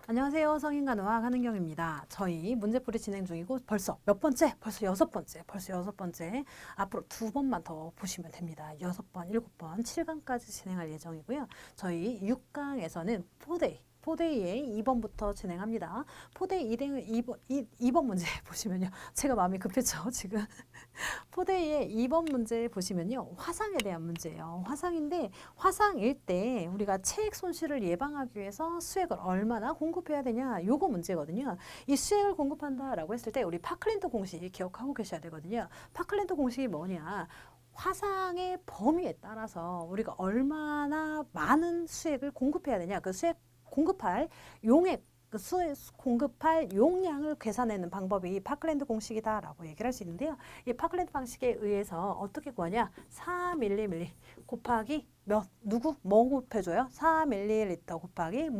안녕하세요. 성인간호학 한은경입니다. 저희 문제풀이 진행 중이고 벌써 몇 번째? 벌써 여섯 번째. 앞으로 두 번만 더 보시면 됩니다. 6번, 7번, 7강까지 진행할 예정이고요. 저희 6강에서는 4데이의 2번부터 진행합니다. 4데이 2번 문제 보시면요. 제가 마음이 급했죠, 지금. 4데이의 2번 문제 보시면요. 화상에 대한 문제예요. 화상인데 화상일 때 우리가 체액 손실을 예방하기 위해서 수액을 얼마나 공급해야 되냐 요거 문제거든요. 이 수액을 공급한다라고 했을 때 우리 파클린트 공식 기억하고 계셔야 되거든요. 파클린트 공식이 뭐냐. 화상의 범위에 따라서 우리가 얼마나 많은 수액을 공급해야 되냐. 그 수액 공급할 용액 그 수액 공급할 용량을 계산하는 방법이 파클랜드 공식이다라고 얘기를 할 수 있는데요. 이 파클랜드 방식에 의해서 어떻게 구하냐? 4ml 곱하기 누구? 뭐 곱해줘요? 4ml 곱하기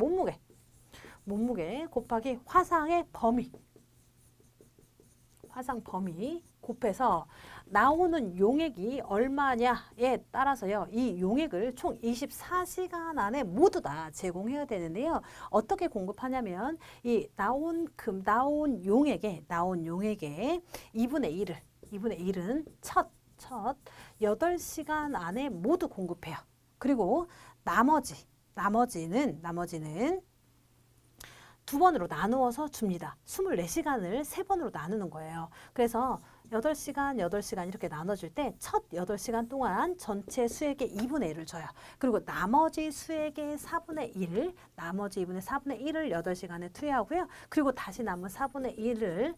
몸무게 곱하기 화상 범위 곱해서 나오는 용액이 얼마냐에 따라서요. 이 용액을 총 24시간 안에 모두 다 제공해야 되는데요. 어떻게 공급하냐면 이 나온 용액의 2분의 1은 첫 8시간 안에 모두 공급해요. 그리고 나머지는 두 번으로 나누어서 줍니다. 24시간을 세 번으로 나누는 거예요. 그래서 8시간 이렇게 나눠줄 때 첫 8시간 동안 전체 수액의 2분의 1을 줘요. 그리고 나머지 수액의 4분의 1, 나머지 2분의 4분의 1을 8시간에 투여하고요. 그리고 다시 남은 4분의 1을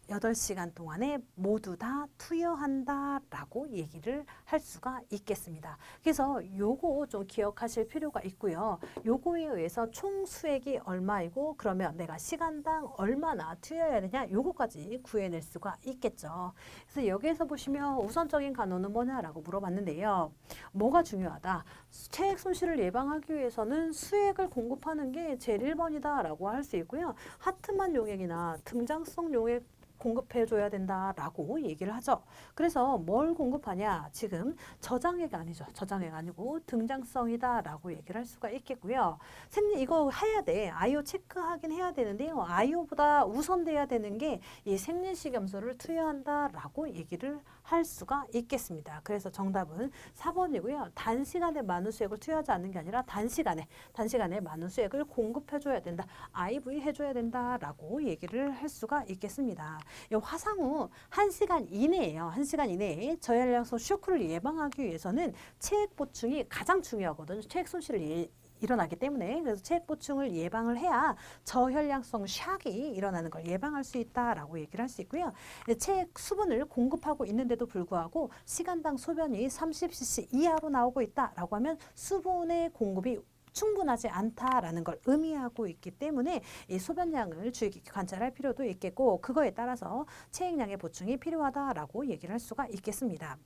8시간 동안에 모두 다 투여한다라고 얘기를 할 수가 있겠습니다. 그래서 요거 좀 기억하실 필요가 있고요. 요거에 의해서 총 수액이 얼마이고 그러면 내가 시간당 얼마나 투여해야 되냐 요거까지 구해낼 수가 있겠죠. 그래서 여기에서 보시면 우선적인 간호는 뭐냐라고 물어봤는데요. 뭐가 중요하다? 체액 손실을 예방하기 위해서는 수액을 공급하는 게 제일 1번이다라고 할 수 있고요. 하트만 용액이나 등장성 용액 공급해줘야 된다라고 얘기를 하죠. 그래서 뭘 공급하냐? 지금 저장액 아니죠. 저장액 아니고 등장성이다라고 얘기를 할 수가 있겠고요. 쌤님 이거 해야 돼. 아이오 체크하긴 해야 되는데요. 아이오보다 우선돼야 되는 게 이 생리식염수를 투여한다라고 얘기를 할 수가 있겠습니다. 그래서 정답은 4번이고요. 단시간에 많은 수액을 투여하지 않는 게 아니라 단시간에 많은 수액을 공급해줘야 된다. IV 해줘야 된다라고 얘기를 할 수가 있겠습니다. 이 화상 후 1시간 이내에요. 1시간 이내에 저혈량성 쇼크를 예방하기 위해서는 체액 보충이 가장 중요하거든요. 체액 손실을 일어나기 때문에 그래서 체액 보충을 예방을 해야 저혈량성 샥이 일어나는 걸 예방할 수 있다라고 얘기를 할 수 있고요. 체액 수분을 공급하고 있는데도 불구하고 시간당 소변이 30cc 이하로 나오고 있다라고 하면 수분의 공급이 충분하지 않다라는 걸 의미하고 있기 때문에 이 소변량을 주의 깊게 관찰할 필요도 있겠고 그거에 따라서 체액량의 보충이 필요하다라고 얘기를 할 수가 있겠습니다.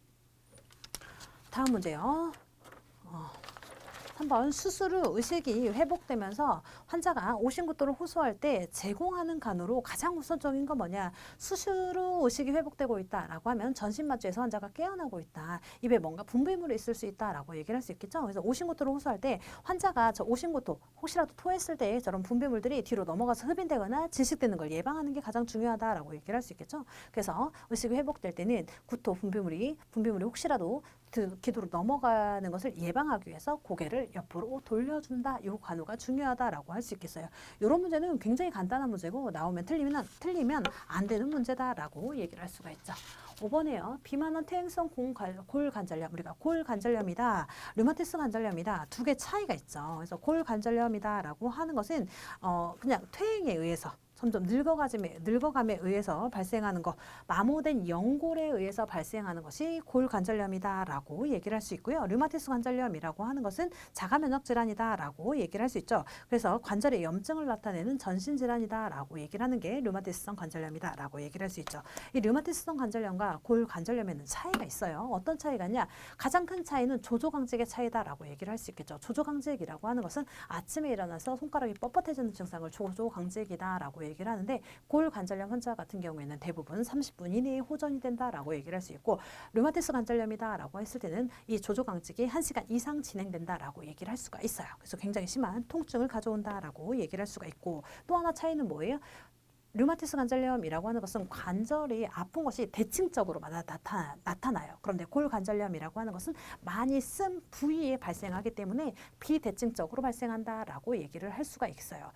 다음 문제요. 3번 수술 후 의식이 회복되면서 환자가 오신구토를 호소할 때 제공하는 간호로 가장 우선적인 건 뭐냐. 수술 후 의식이 회복되고 있다라고 하면 전신마취에서 환자가 깨어나고 있다. 입에 뭔가 분비물이 있을 수 있다라고 얘기를 할 수 있겠죠. 그래서 오신구토를 호소할 때 환자가 저 오신구토 혹시라도 토했을 때 저런 분비물들이 뒤로 넘어가서 흡인되거나 질식되는 걸 예방하는 게 가장 중요하다라고 얘기를 할 수 있겠죠. 그래서 의식이 회복될 때는 구토 분비물이 혹시라도 기도로 넘어가는 것을 예방하기 위해서 고개를 옆으로 돌려준다. 이 간호가 중요하다라고 할 수 있겠어요. 이런 문제는 굉장히 간단한 문제고 나오면 틀리면 안 되는 문제다라고 얘기를 할 수가 있죠. 5번에요. 비만원 퇴행성 골관절염. 우리가 골관절염이다. 류마티스 관절염이다. 두 개 차이가 있죠. 그래서 골관절염이다라고 하는 것은 그냥 퇴행에 의해서 점점 늙어감에 의해서 발생하는 거, 마모된 연골에 의해서 발생하는 것이 골관절염이다라고 얘기를 할 수 있고요. 류마티스 관절염이라고 하는 것은 자가면역 질환이다라고 얘기를 할 수 있죠. 그래서 관절의 염증을 나타내는 전신 질환이다라고 얘기를 하는 게 류마티스성 관절염이다라고 얘기를 할 수 있죠. 이 류마티스성 관절염과 골관절염에는 차이가 있어요. 어떤 차이가 있냐? 가장 큰 차이는 조조강직의 차이다라고 얘기를 할 수 있겠죠. 조조강직이라고 하는 것은 아침에 일어나서 손가락이 뻣뻣해지는 증상을 조조강직이다라고 얘기를 하는데 골 관절염 환자 같은 경우에는 대부분 30분 이내에 호전이 된다라고 얘기를 할 수 있고 류마티스 관절염이다라고 했을 때는 이 조조강직이 1시간 이상 진행된다라고 얘기를 할 수가 있어요. 그래서 굉장히 심한 통증을 가져온다라고 얘기를 할 수가 있고 또 하나 차이는 뭐예요? 류마티스 관절염이라고 하는 것은 관절이 아픈 것이 대칭적으로 나타나요. 그런데 골 관절염이라고 하는 것은 많이 쓴 부위에 발생하기 때문에 비대칭적으로 발생한다라고 얘기를 할 수가 있어요.